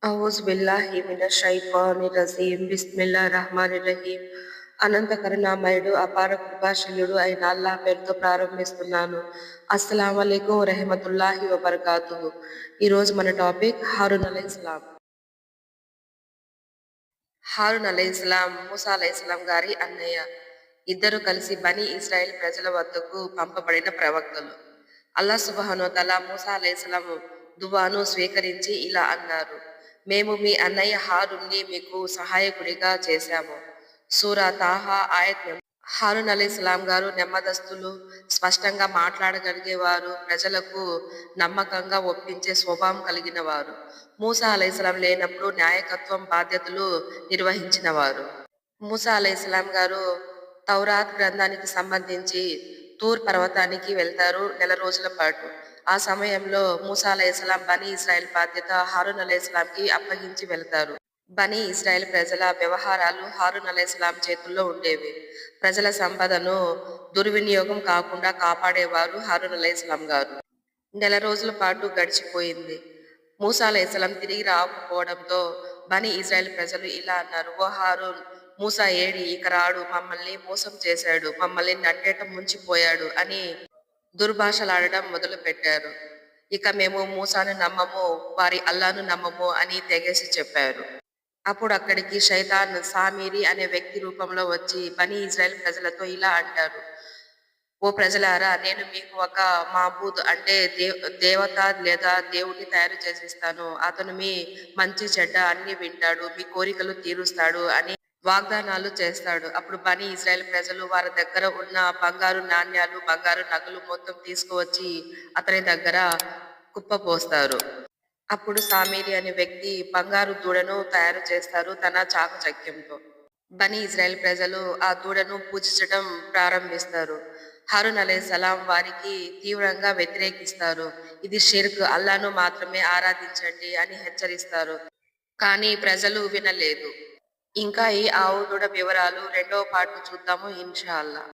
ఔజు బిల్లాహి మినష్ షైత్వానిర్ రజీమ్. బిస్మిల్లాహిర్ రహ్మానిర్ రహీం. అనంత కరుణామయుడు, అపార కృపాశీలుడు అయిన అల్లాహ్ పేరుతో ప్రారంభిస్తున్నాను. అస్సలాము అలైకుం వరహ్మతుల్లాహి వబరకాతుహు. ఈరోజు మన టాపిక్ హారూన్ అలైహిస్సలాం. హారూన్ అలైహిస్సలాం మూసా అలైహిస్సలాం గారి అన్నయ్య. ఇద్దరు కలిసి బనీ ఇస్రాయేల్ ప్రజల వద్దకు పంపబడిన ప్రవక్తలు. అల్లాహ్ సుబ్హానహు వ తఆలా మూసా అలైహిస్సలాం దువాను స్వీకరించి ఇలా అన్నారు: మేము మీ అన్నయ్య హారూన్ని మీకు సహాయకుడిగా చేశాము. సూరా తాహా ఆయత్ హారూన్ అలైహిస్సలాం గారు నెమ్మదస్తులు, స్పష్టంగా మాట్లాడగలిగేవారు, ప్రజలకు నమ్మకంగా ఒప్పించే స్వభావం కలిగిన వారు. మూసా అలైహిస్సలాం లేనప్పుడు నాయకత్వం బాధ్యతలు నిర్వహించినవారు. మూసా అలైహిస్సలాం గారు తౌరాత్ గ్రంథానికి సంబంధించి తూర్ పర్వతానికి వెళ్తారు నెల రోజుల పాటు. ఆ సమయంలో మూసా అలైహిస్సలాం బనీ ఇస్రాయేల్ బాధ్యత హారూన్ అలైహిస్సలాంకి అప్పగించి వెళతారు. బనీ ఇస్రాయేల్ ప్రజల వ్యవహారాలు హారూన్ అలైహిస్సలాం చేతుల్లో ఉండేవి. ప్రజల సంపదను దుర్వినియోగం కాకుండా కాపాడేవారు హారూన్ అలైహిస్సలాం గారు. నెల రోజుల పాటు గడిచిపోయింది. మూసా అలైహిస్సలాం తిరిగి రాకపోవడంతో బనీ ఇజ్రాయెల్ ప్రజలు ఇలా అన్నారు: ఓ హారూన్, మూసా ఏడి, ఇక రాడు, మమ్మల్ని మోసం చేశాడు, మమ్మల్ని నట్టేట ముంచిపోయాడు అని దుర్భాషలాడడం మొదలు పెట్టారు. ఇక మేము మూసాను నమ్మము, వారి అల్లాను నమ్మము అని తెగేసి చెప్పారు. అప్పుడు అక్కడికి షైతాన్ సామీరి అనే వ్యక్తి రూపంలో వచ్చి బనీ ఇజ్రాయెల్ ప్రజలతో ఇలా అంటారు: ఓ ప్రజలారా, నేను మీకు ఒక మాబూద్ అంటే దేవత లేదా దేవుడిని తయారు చేసిస్తాను. అతను మీ మంచి చెడ్డ అన్ని వింటాడు, మీ కోరికలు తీరుస్తాడు అని వాగ్దానాలు చేస్తాడు. అప్పుడు బనీ ఇజ్రాయెల్ ప్రజలు వారి దగ్గర ఉన్న బంగారు నాణ్యాలు, బంగారు నగలు మొత్తం తీసుకువచ్చి అతని దగ్గర కుప్పపోస్తారు. అప్పుడు సామీరి అనే వ్యక్తి బంగారు దూడను తయారు చేస్తారు తన చాకచక్యంతో. బనీ ఇజ్రాయెల్ ప్రజలు ఆ దూడను పూజించడం ప్రారంభిస్తారు. హారూన్ అలైహిస్సలాం వారికి తీవ్రంగా వ్యతిరేకిస్తారు. ఇది షిర్క్, అల్లాను మాత్రమే ఆరాధించండి అని హెచ్చరిస్తారు. కానీ ప్రజలు వినలేదు. ఇంకా ఈ ఆవు దూడ వివరాలు రెండవ పార్ట్ చూద్దాము ఇన్షా అల్లా.